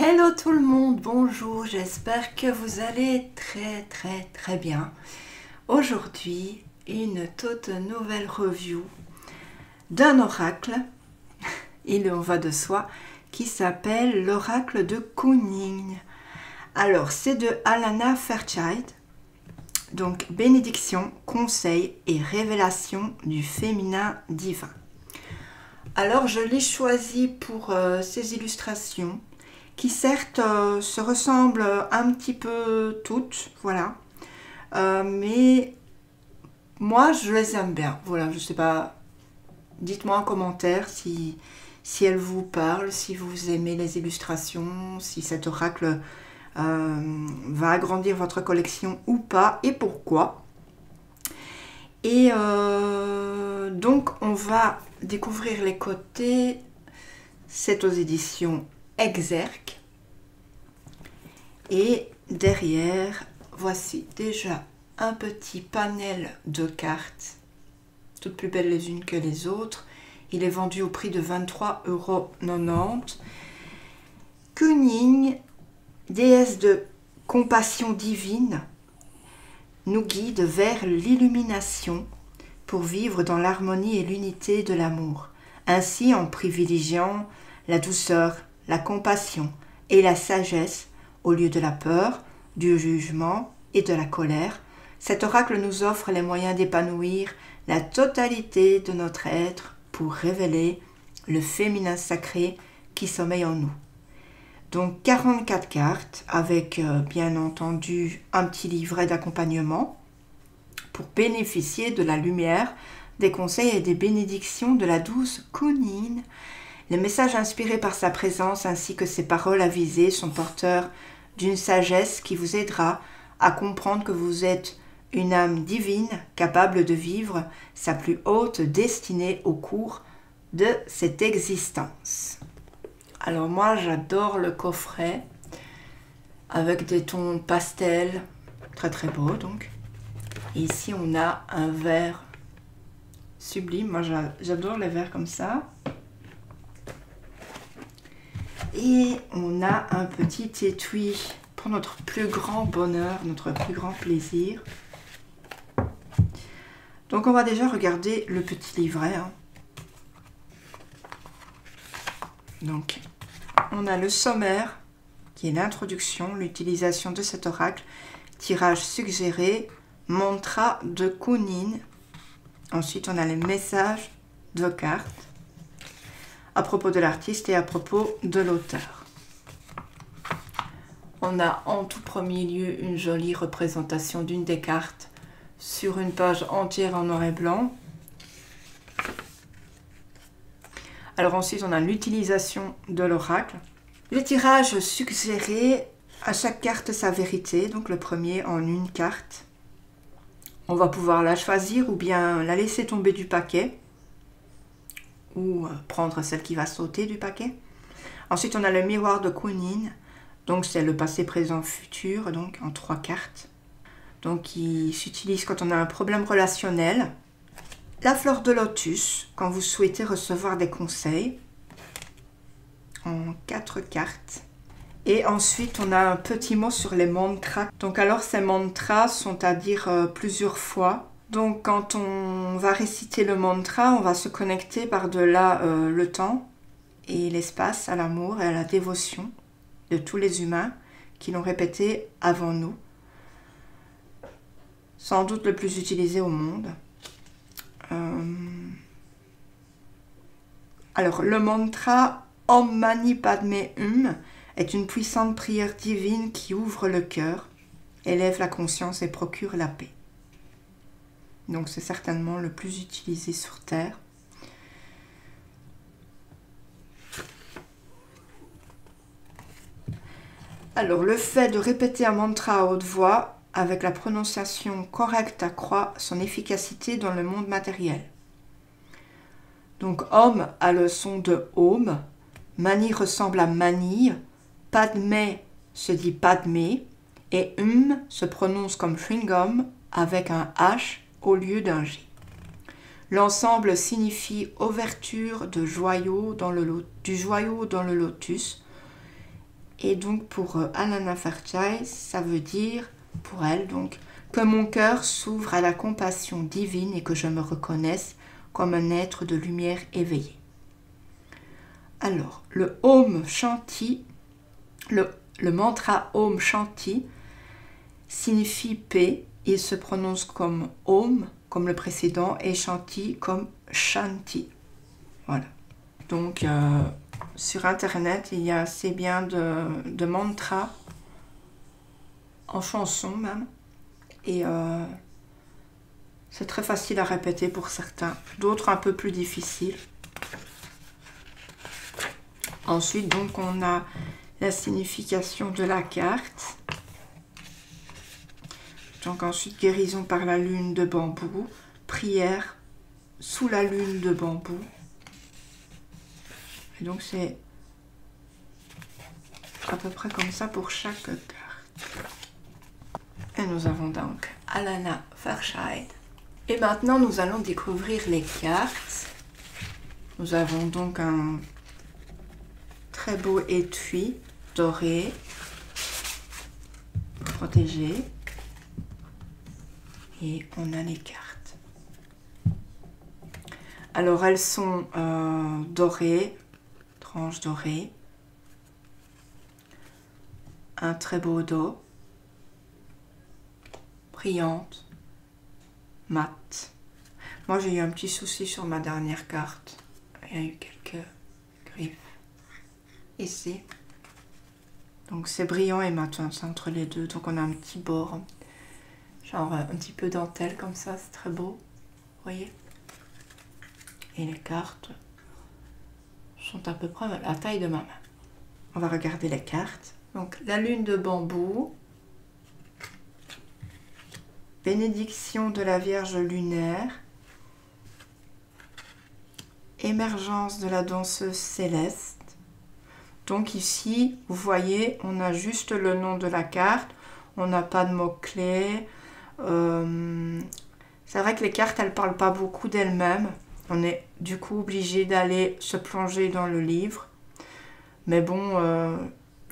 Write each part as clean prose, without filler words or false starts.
Hello tout le monde, bonjour, j'espère que vous allez très bien. Aujourd'hui, une toute nouvelle review d'un oracle, il en va de soi, qui s'appelle l'oracle de Kuningin. Alors, c'est de Alana Fairchild, donc bénédiction, conseil et révélation du féminin divin. Alors, je l'ai choisi pour ces illustrations qui certes se ressemblent un petit peu toutes, voilà. Mais moi, je les aime bien. Voilà, je sais pas. Dites-moi en commentaire si elles vous parlent, si vous aimez les illustrations, si cet oracle va agrandir votre collection ou pas, et pourquoi. Et donc, on va découvrir les côtés. C'est aux éditions Exergue. Et derrière, voici déjà un petit panel de cartes, toutes plus belles les unes que les autres. Il est vendu au prix de 23,90 €. Kuningin, déesse de compassion divine, nous guide vers l'illumination pour vivre dans l'harmonie et l'unité de l'amour. Ainsi, en privilégiant la douceur, la compassion et la sagesse au lieu de la peur, du jugement et de la colère, cet oracle nous offre les moyens d'épanouir la totalité de notre être pour révéler le féminin sacré qui sommeille en nous. Donc 44 cartes avec bien entendu un petit livret d'accompagnement pour bénéficier de la lumière, des conseils et des bénédictions de la douce Kuningin. Les messages inspirés par sa présence ainsi que ses paroles avisées sont porteurs d'une sagesse qui vous aidera à comprendre que vous êtes une âme divine capable de vivre sa plus haute destinée au cours de cette existence. Alors moi j'adore le coffret avec des tons pastels, très beau donc. Et ici on a un vert sublime, moi j'adore les verts comme ça. Et on a un petit étui pour notre plus grand bonheur, notre plus grand plaisir. Donc on va déjà regarder le petit livret. Donc on a le sommaire qui est l'introduction, l'utilisation de cet oracle, tirage suggéré, mantra de Kuningin. Ensuite on a les messages de cartes à propos de l'artiste et à propos de l'auteur. On a en tout premier lieu une jolie représentation d'une des cartes sur une page entière en noir et blanc. Alors ensuite on a l'utilisation de l'oracle. Le tirage suggéré, à chaque carte sa vérité, donc le premier en une carte. On va pouvoir la choisir ou bien la laisser tomber du paquet, ou prendre celle qui va sauter du paquet. Ensuite, on a le miroir de Kuningin, donc c'est le passé, présent, futur, donc en 3 cartes. Donc, il s'utilise quand on a un problème relationnel. La fleur de lotus, quand vous souhaitez recevoir des conseils, en 4 cartes. Et ensuite, on a un petit mot sur les mantras. Donc, alors, ces mantras sont à dire plusieurs fois. Donc, quand on va réciter le mantra, on va se connecter par-delà le temps et l'espace à l'amour et à la dévotion de tous les humains qui l'ont répété avant nous. Sans doute le plus utilisé au monde. Alors, le mantra Om Mani Padme Hum est une puissante prière divine qui ouvre le cœur, élève la conscience et procure la paix. Donc c'est certainement le plus utilisé sur Terre. Alors le fait de répéter un mantra à haute voix avec la prononciation correcte accroît son efficacité dans le monde matériel. Donc Om a le son de Om, Mani ressemble à Mani, Padme se dit Padmé et se prononce comme chewing-gum avec un H au lieu d'un G. L'ensemble signifie ouverture de joyau dans du joyau dans le lotus Et donc pour Alana Fairchild, ça veut dire pour elle donc que mon cœur s'ouvre à la compassion divine et que je me reconnaisse comme un être de lumière éveillé. Alors, le Om Shanti, le mantra Om Shanti signifie paix. Il se prononce comme Om, comme le précédent, et Shanti comme Shanti. Voilà. Donc, sur Internet, il y a assez bien de mantras, en chanson même. Et c'est très facile à répéter pour certains. D'autres un peu plus difficiles. Ensuite, donc, on a la signification de la carte. Donc ensuite, guérison par la lune de bambou, prière sous la lune de bambou. Et donc c'est à peu près comme ça pour chaque carte. Et nous avons donc Alana Fairchild. Et maintenant, nous allons découvrir les cartes. Nous avons donc un très beau étui doré, protégé. Et on a les cartes. Alors elles sont dorées, tranches dorées, un très beau dos, brillante, mat. Moi j'ai eu un petit souci sur ma dernière carte. Il y a eu quelques griffes ici. Donc c'est brillant et mat, c'est entre les deux. Donc on a un petit bord. Genre un petit peu dentelle comme ça, c'est très beau, vous voyez. Et les cartes sont à peu près la taille de ma main. On va regarder les cartes. Donc la lune de bambou, bénédiction de la Vierge lunaire, émergence de la danseuse céleste. Donc ici, vous voyez, on a juste le nom de la carte, on n'a pas de mots-clés. C'est vrai que les cartes, elles ne parlent pas beaucoup d'elles-mêmes. On est du coup obligé d'aller se plonger dans le livre. Mais bon,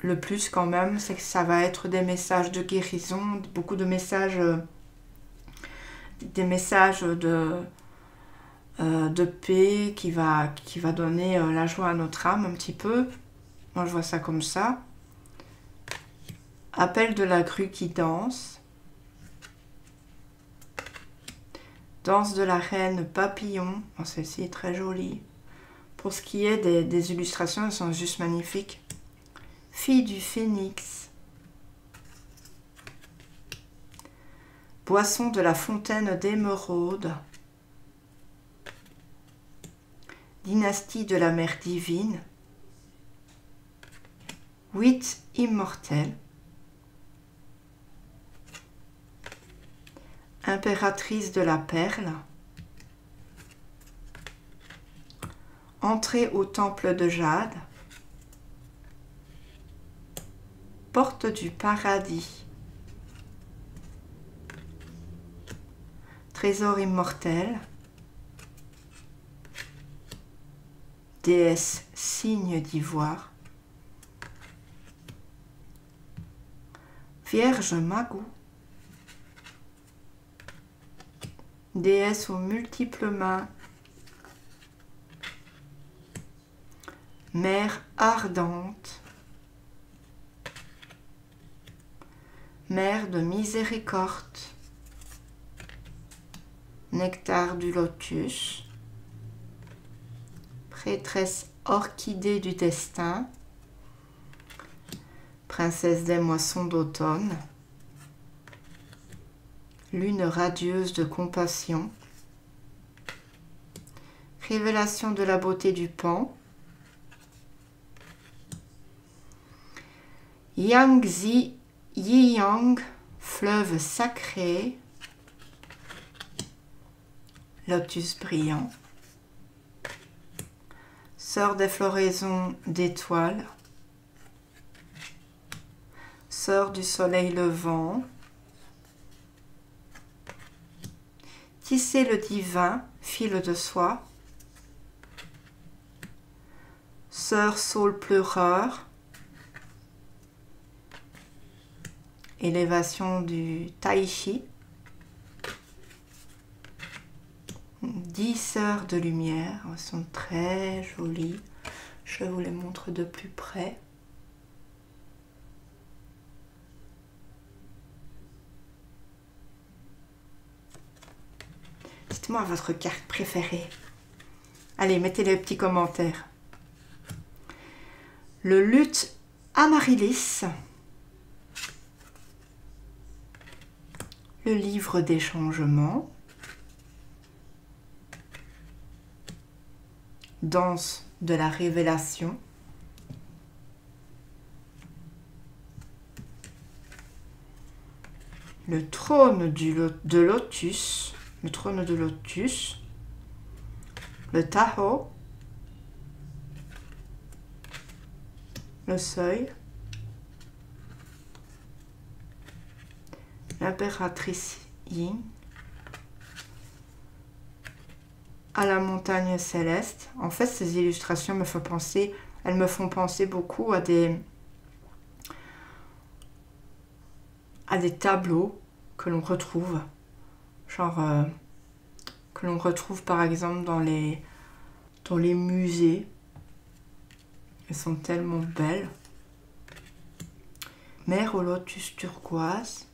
le plus quand même, c'est que ça va être des messages de guérison, beaucoup de messages, des messages de paix qui va donner la joie à notre âme un petit peu. Moi, je vois ça comme ça. Appel de la grue qui danse. Danse de la reine papillon. Oh, celle-ci est très jolie. Pour ce qui est des illustrations, elles sont juste magnifiques. Fille du phénix. Boisson de la fontaine d'émeraude. Dynastie de la mère divine. 8 immortels. Impératrice de la perle. Entrée au temple de jade. Porte du paradis. Trésor immortel. Déesse signe d'ivoire. Vierge Magou. Déesse aux multiples mains. Mère ardente. Mère de miséricorde. Nectar du lotus. Prêtresse orchidée du destin. Princesse des moissons d'automne. Lune radieuse de compassion. Révélation de la beauté du pan. Yangtze Yiyang, fleuve sacré. Lotus brillant. Sœur des floraisons d'étoiles. Sœur du soleil levant. Tisser le divin, fil de soie. Sœur saule pleureur. élévation du Tai Chi. 10 sœurs de lumière, elles sont très jolies. Je vous les montre de plus près. Dites-moi votre carte préférée. Allez, mettez les petits commentaires. Le luth Amaryllis. Le livre des changements. Danse de la révélation. Le trône de lotus. Le trône de lotus. Le Tahoe. Le seuil. L'impératrice Yin. À la montagne céleste. En fait, ces illustrations me font penser, elles me font penser beaucoup à des tableaux que l'on retrouve, genre que l'on retrouve par exemple dans les musées. Elles sont tellement belles. Mer au lotus turquoise.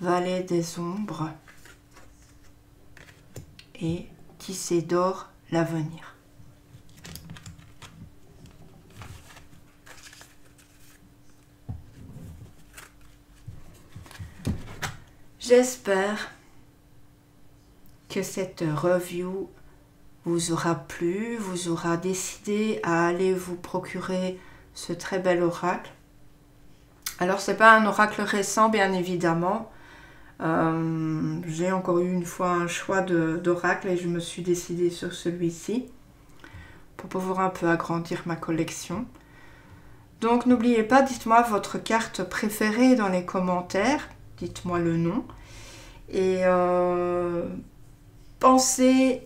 Vallée des ombres. Et tissé d'or l'avenir. J'espère que cette review vous aura plu, vous aura décidé à aller vous procurer ce très bel oracle. Alors c'est pas un oracle récent bien évidemment. J'ai encore eu une fois un choix d'oracle et je me suis décidée sur celui-ci pour pouvoir un peu agrandir ma collection. Donc n'oubliez pas, dites-moi votre carte préférée dans les commentaires, dites-moi le nom et pensez,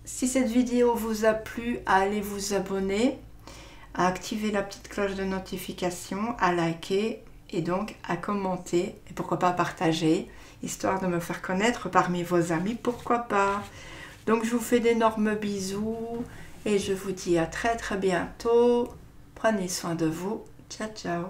si cette vidéo vous a plu, à aller vous abonner, à activer la petite cloche de notification, à liker et donc à commenter et pourquoi pas à partager, histoire de me faire connaître parmi vos amis, pourquoi pas. Donc je vous fais d'énormes bisous et je vous dis à très bientôt. Prenez soin de vous. Ciao, ciao.